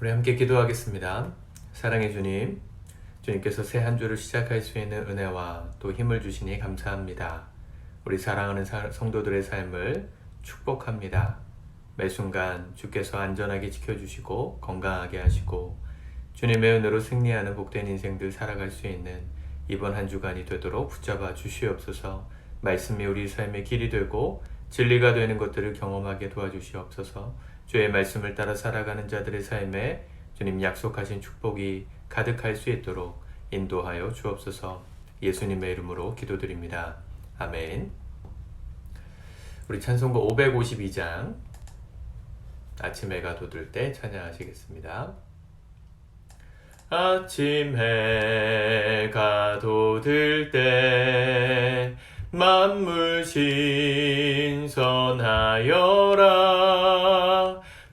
우리 함께 기도하겠습니다. 사랑해 주님, 주님께서 새 한 주를 시작할 수 있는 은혜와 또 힘을 주시니 감사합니다. 우리 사랑하는 성도들의 삶을 축복합니다. 매 순간 주께서 안전하게 지켜주시고 건강하게 하시고 주님의 은혜로 승리하는 복된 인생들 살아갈 수 있는 이번 한 주간이 되도록 붙잡아 주시옵소서. 말씀이 우리 삶의 길이 되고 진리가 되는 것들을 경험하게 도와주시옵소서. 주의 말씀을 따라 살아가는 자들의 삶에 주님 약속하신 축복이 가득할 수 있도록 인도하여 주옵소서. 예수님의 이름으로 기도드립니다. 아멘. 우리 찬송가 552장 아침 해가 돋을 때 찬양하시겠습니다. 아침 해가 돋을 때 만물 신선하여라.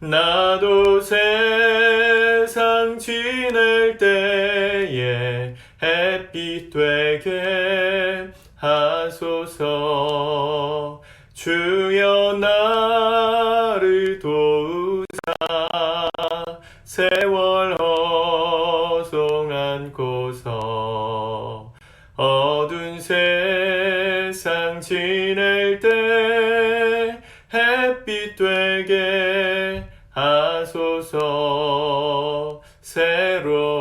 나도 세상 지낼 때에 햇빛 되게 하소서. 주여 나를 도우사 세월 허송 않고서 어두운 세상 지낼 때 햇빛 되게 하소서. 새로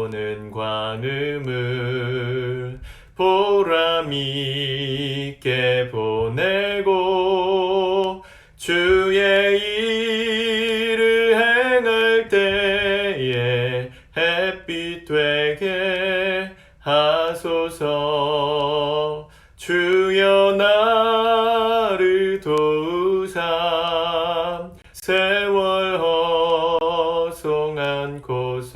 오는 광음을 보람 있게 보내고 주의 일을 행할 때에 햇빛 되게 하소서. 주여 나를 도우사 세월 허송 않고서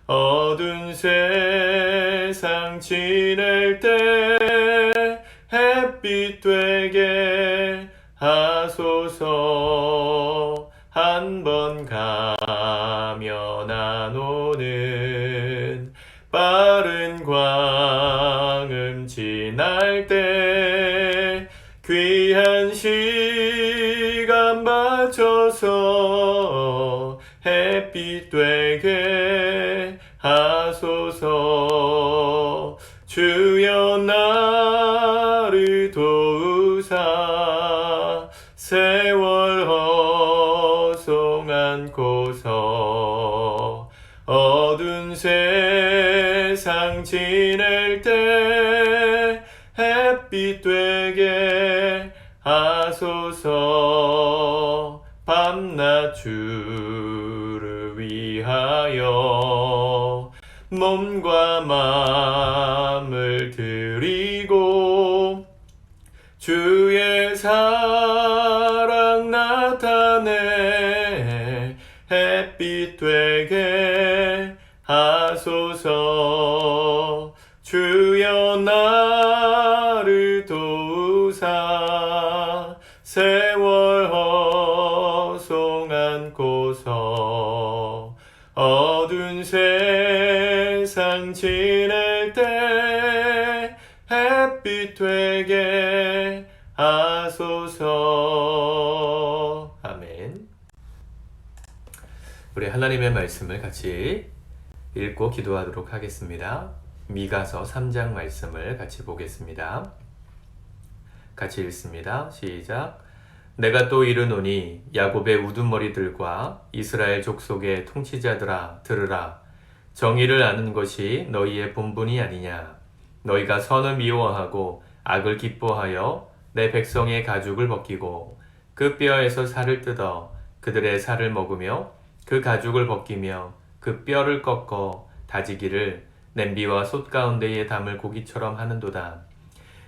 어두운 세상 지낼 때 햇빛 되게 하소서. 한 번 가면 안 오는 빠른 광음 지날 때 귀한 시간 맞춰서 햇빛 되게 하소서. 주여 나를 도우사 세월 허송 않고서 어두운 세상 지낼 때 햇빛 되게 하소서. 밤낮 주를 위하여 몸과 마음을 드리고 주의 사랑 나타내 햇빛 되게 하소서. 주여 나를 도우사 세월 허송 않고서 어두운 세상 지낼 때 햇빛 되게 하소서. 아멘. 우리 하나님의 말씀을 같이 읽고 기도하도록 하겠습니다. 미가서 3장 말씀을 같이 보겠습니다. 같이 읽습니다. 시작. 내가 또 이르노니 야곱의 우두머리들과 이스라엘 족속의 통치자들아 들으라. 정의를 아는 것이 너희의 본분이 아니냐. 너희가 선을 미워하고 악을 기뻐하여 내 백성의 가죽을 벗기고 그 뼈에서 살을 뜯어 그들의 살을 먹으며 그 가죽을 벗기며 그 뼈를 꺾어 다지기를 냄비와 솥 가운데에 담을 고기처럼 하는도다.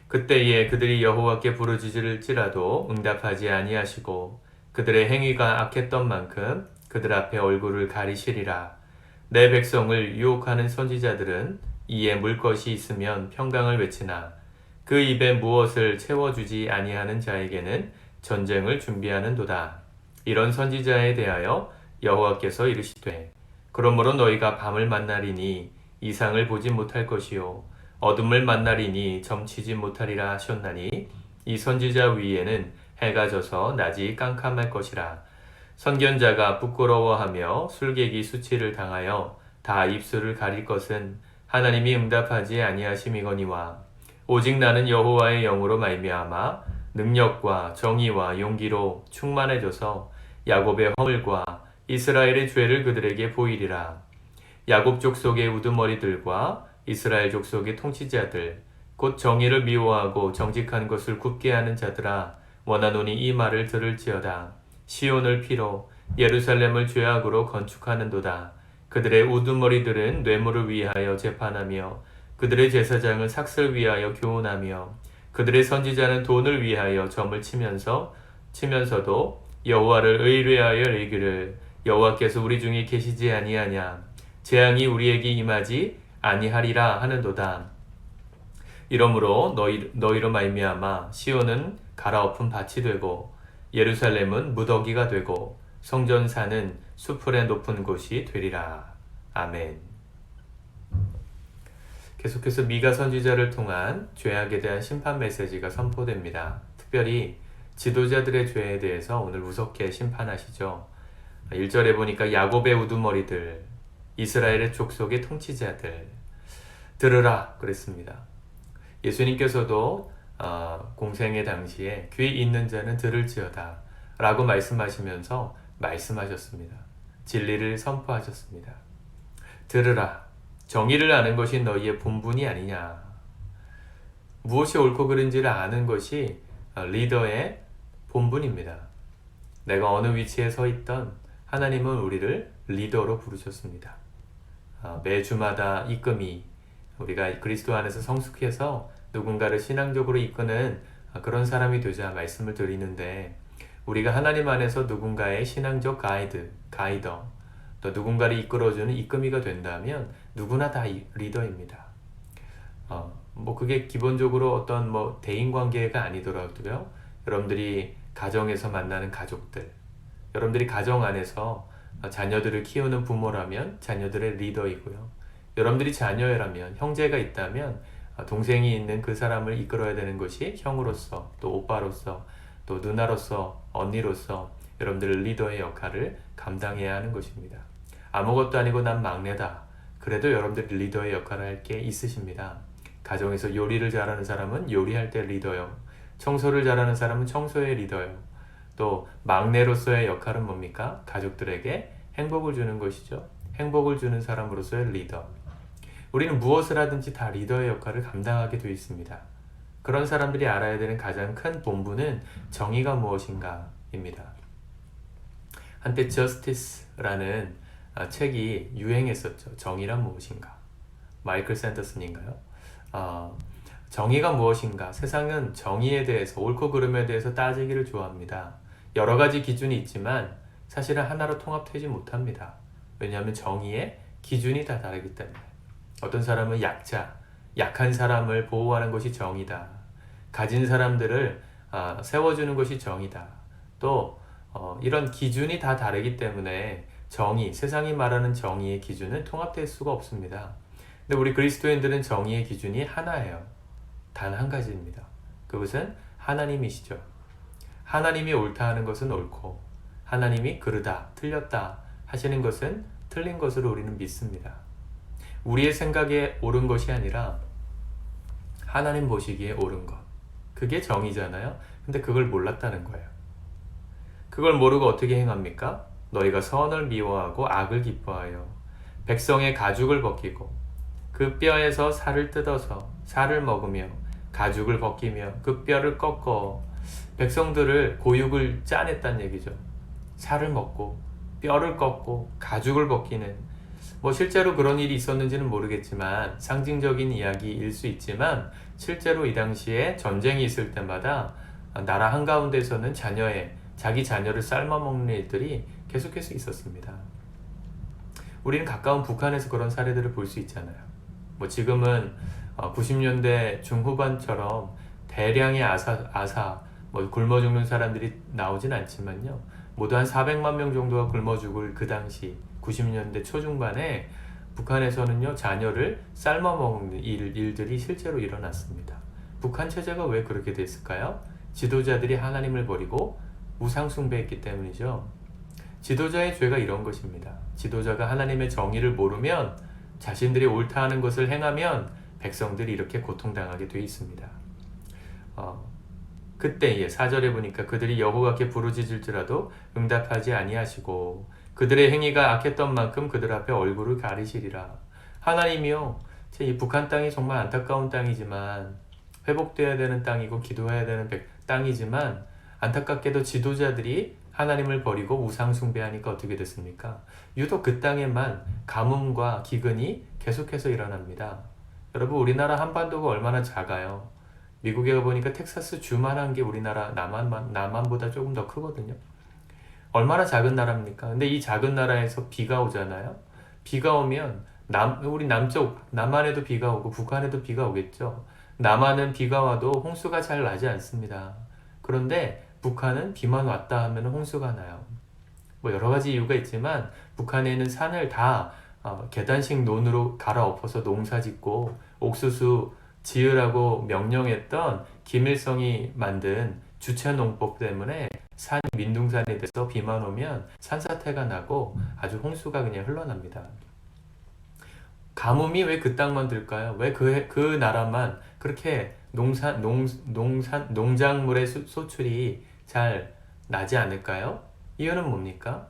그때에 그들이 여호와께 부르짖을지라도 응답하지 아니하시고 그들의 행위가 악했던 만큼 그들 앞에 얼굴을 가리시리라. 내 백성을 유혹하는 선지자들은 이에 물 것이 있으면 평강을 외치나 그 입에 무엇을 채워주지 아니하는 자에게는 전쟁을 준비하는도다. 이런 선지자에 대하여 여호와께서 이르시되 그러므로 너희가 밤을 만나리니 이상을 보지 못할 것이요 어둠을 만나리니 점치지 못하리라 하셨나니 이 선지자 위에는 해가 져서 낮이 깜깜할 것이라. 선견자가 부끄러워하며 술객이 수치를 당하여 다 입술을 가릴 것은 하나님이 응답하지 아니하심이거니와 오직 나는 여호와의 영으로 말미암아 능력과 정의와 용기로 충만해져서 야곱의 허물과 이스라엘의 죄를 그들에게 보이리라. 야곱 족속의 우두머리들과 이스라엘 족속의 통치자들 곧 정의를 미워하고 정직한 것을 굽게 하는 자들아 원하노니 이 말을 들을지어다. 시온을 피로 예루살렘을 죄악으로 건축하는도다. 그들의 우두머리들은 뇌물을 위하여 재판하며 그들의 제사장을 삭슬 위하여 교훈하며 그들의 선지자는 돈을 위하여 점을 치면서도 여호와를 의뢰하여 이르기를 여호와께서 우리 중에 계시지 아니하냐 재앙이 우리에게 임하지 아니하리라 하는도다. 이러므로 너희로 말미암아 시온은 갈아엎은 밭이 되고 예루살렘은 무더기가 되고 성전산은 수풀의 높은 곳이 되리라. 아멘. 계속해서 미가 선지자를 통한 죄악에 대한 심판 메시지가 선포됩니다. 특별히 지도자들의 죄에 대해서 오늘 무섭게 심판하시죠. 1절에 보니까 야곱의 우두머리들, 이스라엘의 족속의 통치자들 들으라 그랬습니다. 예수님께서도 공생의 당시에 귀 있는 자는 들을지어다 라고 말씀하시면서 말씀하셨습니다. 진리를 선포하셨습니다. 들으라. 정의를 아는 것이 너희의 본분이 아니냐. 무엇이 옳고 그른지를 아는 것이 리더의 본분입니다. 내가 어느 위치에 서 있던 하나님은 우리를 리더로 부르셨습니다. 매주마다 이끌이 우리가 그리스도 안에서 성숙해서 누군가를 신앙적으로 이끄는 그런 사람이 되자 말씀을 드리는데 우리가 하나님 안에서 누군가의 신앙적 가이더 또 누군가를 이끌어주는 이끌이가 된다면 누구나 다 리더입니다. 그게 기본적으로 어떤 대인관계가 아니더라도요. 여러분들이 가정에서 만나는 가족들, 여러분들이 가정 안에서 자녀들을 키우는 부모라면 자녀들의 리더이고요. 여러분들이 자녀라면 형제가 있다면 동생이 있는 그 사람을 이끌어야 되는 것이 형으로서 또 오빠로서 또 누나로서 언니로서 여러분들의 리더의 역할을 감당해야 하는 것입니다. 아무것도 아니고 난 막내다. 그래도 여러분들이 리더의 역할을 할 게 있으십니다. 가정에서 요리를 잘하는 사람은 요리할 때 리더요. 청소를 잘하는 사람은 청소의 리더요. 또 막내로서의 역할은 뭡니까? 가족들에게 행복을 주는 것이죠. 행복을 주는 사람으로서의 리더. 우리는 무엇을 하든지 다 리더의 역할을 감당하게 되어 있습니다. 그런 사람들이 알아야 되는 가장 큰 본분은 정의가 무엇인가입니다. 한때 저스티스라는 책이 유행했었죠. 정의란 무엇인가? 마이클 샌더슨인가요? 정의가 무엇인가? 세상은 정의에 대해서 옳고 그름에 대해서 따지기를 좋아합니다. 여러 가지 기준이 있지만 사실은 하나로 통합되지 못합니다. 왜냐하면 정의의 기준이 다 다르기 때문에. 어떤 사람은 약한 사람을 보호하는 것이 정의다. 가진 사람들을 세워주는 것이 정의다. 또 이런 기준이 다 다르기 때문에 정의, 세상이 말하는 정의의 기준은 통합될 수가 없습니다. 근데 우리 그리스도인들은 정의의 기준이 하나예요. 단 한 가지입니다. 그것은 하나님이시죠. 하나님이 옳다 하는 것은 옳고 하나님이 그르다, 틀렸다 하시는 것은 틀린 것으로 우리는 믿습니다. 우리의 생각에 옳은 것이 아니라 하나님 보시기에 옳은 것. 그게 정의잖아요. 근데 그걸 몰랐다는 거예요. 그걸 모르고 어떻게 행합니까? 너희가 선을 미워하고 악을 기뻐하여 백성의 가죽을 벗기고 그 뼈에서 살을 뜯어서 살을 먹으며 가죽을 벗기며 그 뼈를 꺾어 백성들을 고육을 짜냈단 얘기죠. 살을 먹고 뼈를 꺾고 가죽을 벗기는 실제로 그런 일이 있었는지는 모르겠지만 상징적인 이야기일 수 있지만 실제로 이 당시에 전쟁이 있을 때마다 나라 한가운데서는 자기 자녀를 삶아먹는 일들이 계속해서 있었습니다. 우리는 가까운 북한에서 그런 사례들을 볼 수 있잖아요. 지금은 90년대 중후반처럼 대량의 아사 굶어 죽는 사람들이 나오진 않지만요. 모두 한 400만 명 정도가 굶어 죽을 그 당시 90년대 초중반에 북한에서는요, 자녀를 삶아먹는 일들이 실제로 일어났습니다. 북한 체제가 왜 그렇게 됐을까요? 지도자들이 하나님을 버리고 우상 숭배했기 때문이죠. 지도자의 죄가 이런 것입니다. 지도자가 하나님의 정의를 모르면 자신들이 옳다 하는 것을 행하면 백성들이 이렇게 고통당하게 되어 있습니다. 그때에 4절에 보니까 그들이 여호와께 부르짖을지라도 응답하지 아니하시고 그들의 행위가 악했던 만큼 그들 앞에 얼굴을 가리시리라. 하나님이요, 이 북한 땅이 정말 안타까운 땅이지만 회복되어야 되는 땅이고 기도해야 되는 땅이지만 안타깝게도 지도자들이 하나님을 버리고 우상 숭배하니까 어떻게 됐습니까? 유독 그 땅에만 가뭄과 기근이 계속해서 일어납니다. 여러분, 우리나라 한반도가 얼마나 작아요. 미국에 가보니까 텍사스 주만한 게 우리나라 남한보다 조금 더 크거든요. 얼마나 작은 나라입니까? 근데 이 작은 나라에서 비가 오잖아요. 비가 오면 우리 남한에도 비가 오고 북한에도 비가 오겠죠. 남한은 비가 와도 홍수가 잘 나지 않습니다. 그런데 북한은 비만 왔다 하면 홍수가 나요. 뭐 여러 가지 이유가 있지만 북한에 있는 산을 다 계단식 논으로 갈아엎어서 농사 짓고 옥수수 지으라고 명령했던 김일성이 만든 주체농법 때문에 산이 민둥산이 돼서 비만 오면 산사태가 나고 아주 홍수가 그냥 흘러납니다. 가뭄이 왜 그 땅만 들까요? 왜 그 나라만 그렇게 농작물의 소출이 잘 나지 않을까요? 이유는 뭡니까?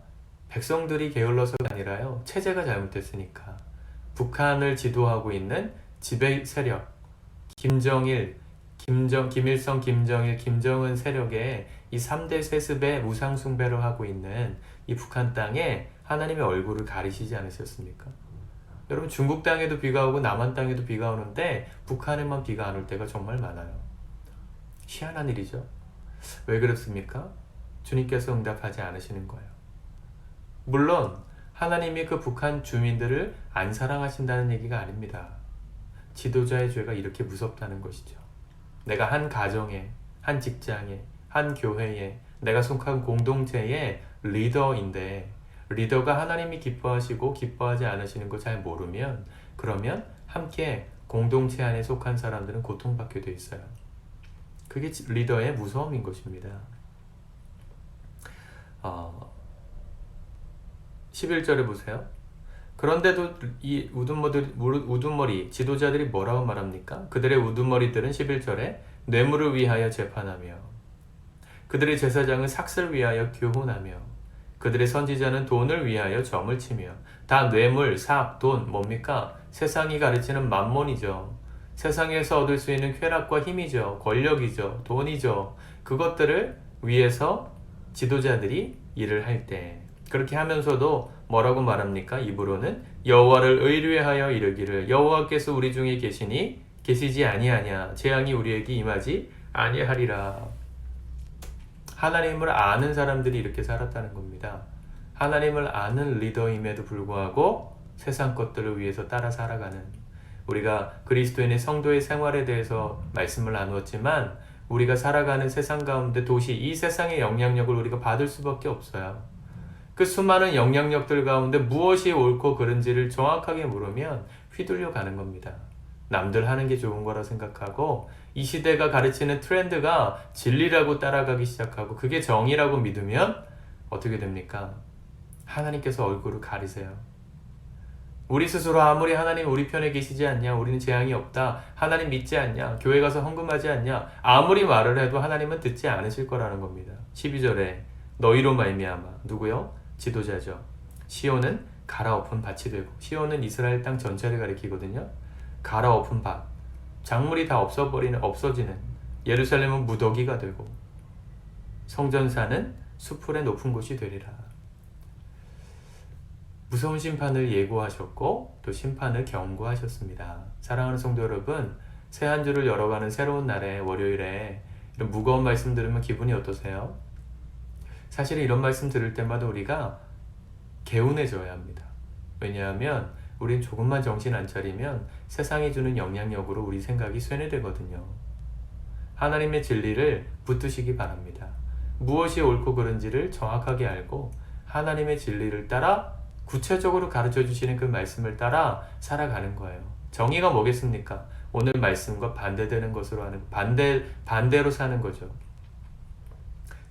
백성들이 게을러서가 아니라요, 체제가 잘못됐으니까. 북한을 지도하고 있는 지배 세력, 김일성, 김정일, 김정은 세력의 이 3대 세습의 우상 숭배를 하고 있는 이 북한 땅에 하나님의 얼굴을 가리시지 않으셨습니까? 여러분, 중국 땅에도 비가 오고 남한 땅에도 비가 오는데 북한에만 비가 안 올 때가 정말 많아요. 희한한 일이죠. 왜 그렇습니까? 주님께서 응답하지 않으시는 거예요. 물론 하나님이 그 북한 주민들을 안 사랑하신다는 얘기가 아닙니다. 지도자의 죄가 이렇게 무섭다는 것이죠. 내가 한 가정에, 한 직장에, 한 교회에, 내가 속한 공동체의 리더인데 리더가 하나님이 기뻐하시고 기뻐하지 않으시는 거 잘 모르면 그러면 함께 공동체 안에 속한 사람들은 고통받게 돼 있어요. 그게 리더의 무서움인 것입니다. 11절에 보세요. 그런데도 이 우두머리 지도자들이 뭐라고 말합니까? 그들의 우두머리들은 11절에 뇌물을 위하여 재판하며 그들의 제사장은 삭슬 위하여 교훈하며 그들의 선지자는 돈을 위하여 점을 치며. 다 뇌물, 삭, 돈, 뭡니까? 세상이 가르치는 만몬이죠. 세상에서 얻을 수 있는 쾌락과 힘이죠. 권력이죠. 돈이죠. 그것들을 위해서 지도자들이 일을 할 때 그렇게 하면서도 뭐라고 말합니까? 입으로는 여호와를 의뢰하여 이르기를 여호와께서 우리 중에 계시지 아니하냐. 재앙이 우리에게 임하지 아니하리라. 하나님을 아는 사람들이 이렇게 살았다는 겁니다. 하나님을 아는 리더임에도 불구하고 세상 것들을 위해서 따라 살아가는, 우리가 그리스도인의 성도의 생활에 대해서 말씀을 나누었지만 우리가 살아가는 세상 가운데 이 세상의 영향력을 우리가 받을 수밖에 없어요. 그 수많은 영향력들 가운데 무엇이 옳고 그른지를 정확하게 물으면 휘둘려 가는 겁니다. 남들 하는 게 좋은 거라 생각하고 이 시대가 가르치는 트렌드가 진리라고 따라가기 시작하고 그게 정의라고 믿으면 어떻게 됩니까? 하나님께서 얼굴을 가리세요. 우리 스스로 아무리 하나님 우리 편에 계시지 않냐, 우리는 재앙이 없다, 하나님 믿지 않냐, 교회 가서 헌금하지 않냐, 아무리 말을 해도 하나님은 듣지 않으실 거라는 겁니다. 12절에 너희로 말미암아, 누구요? 지도자죠. 시온은 갈아엎은 밭이 되고, 시온은 이스라엘 땅 전체를 가리키거든요. 갈아엎은 밭, 작물이 다 없어지는, 예루살렘은 무더기가 되고 성전사는 수풀의 높은 곳이 되리라. 무서운 심판을 예고하셨고 또 심판을 경고하셨습니다. 사랑하는 성도 여러분, 새 한 주를 열어가는 새로운 날에 월요일에 이런 무거운 말씀 들으면 기분이 어떠세요? 사실 이런 말씀 들을 때마다 우리가 개운해져야 합니다. 왜냐하면 우린 조금만 정신 안 차리면 세상이 주는 영향력으로 우리 생각이 쇠뇌되거든요. 하나님의 진리를 붙드시기 바랍니다. 무엇이 옳고 그른지를 정확하게 알고 하나님의 진리를 따라 구체적으로 가르쳐 주시는 그 말씀을 따라 살아가는 거예요. 정의가 뭐겠습니까? 오늘 말씀과 반대되는 것으로 하는 반대로 사는 거죠.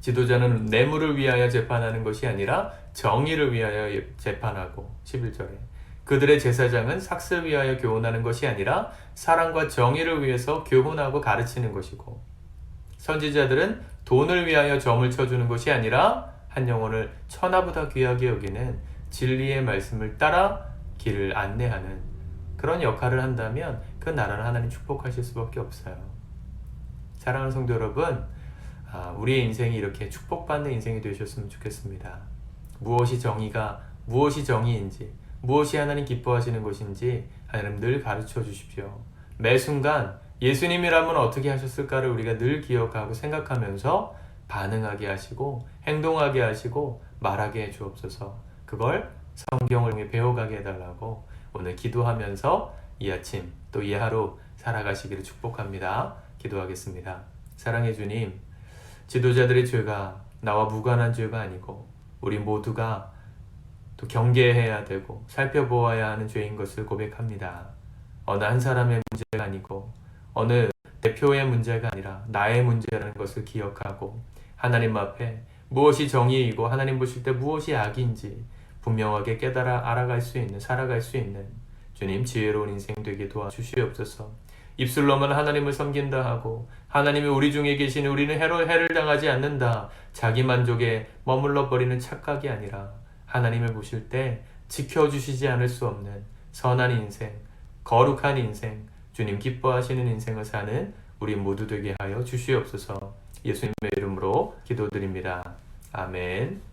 지도자는 뇌물을 위하여 재판하는 것이 아니라 정의를 위하여 재판하고 11절에 그들의 제사장은 삭슬 위하여 교훈하는 것이 아니라 사랑과 정의를 위해서 교훈하고 가르치는 것이고 선지자들은 돈을 위하여 점을 쳐주는 것이 아니라 한 영혼을 천하보다 귀하게 여기는 진리의 말씀을 따라 길을 안내하는 그런 역할을 한다면 그 나라를 하나님 축복하실 수밖에 없어요. 사랑하는 성도 여러분, 우리의 인생이 이렇게 축복받는 인생이 되셨으면 좋겠습니다. 무엇이 정의인지, 무엇이 하나님 기뻐하시는 것인지 하나님 늘 가르쳐 주십시오. 매 순간 예수님이라면 어떻게 하셨을까를 우리가 늘 기억하고 생각하면서 반응하게 하시고 행동하게 하시고 말하게 해 주옵소서. 그걸 성경을 통해 배워가게 해달라고 오늘 기도하면서 이 아침 또 이 하루 살아가시기를 축복합니다. 기도하겠습니다. 사랑해 주님, 지도자들의 죄가 나와 무관한 죄가 아니고 우리 모두가 또 경계해야 되고 살펴보아야 하는 죄인 것을 고백합니다. 어느 한 사람의 문제가 아니고 어느 대표의 문제가 아니라 나의 문제라는 것을 기억하고 하나님 앞에 무엇이 정의이고 하나님 보실 때 무엇이 악인지 분명하게 깨달아 알아갈 수 있는, 살아갈 수 있는 주님 지혜로운 인생 되게 도와주시옵소서. 입술로만 하나님을 섬긴다 하고 하나님이 우리 중에 계시니 우리는 해를 당하지 않는다, 자기 만족에 머물러 버리는 착각이 아니라 하나님을 보실 때 지켜주시지 않을 수 없는 선한 인생, 거룩한 인생, 주님 기뻐하시는 인생을 사는 우리 모두 되게 하여 주시옵소서. 예수님의 이름으로 기도드립니다. 아멘.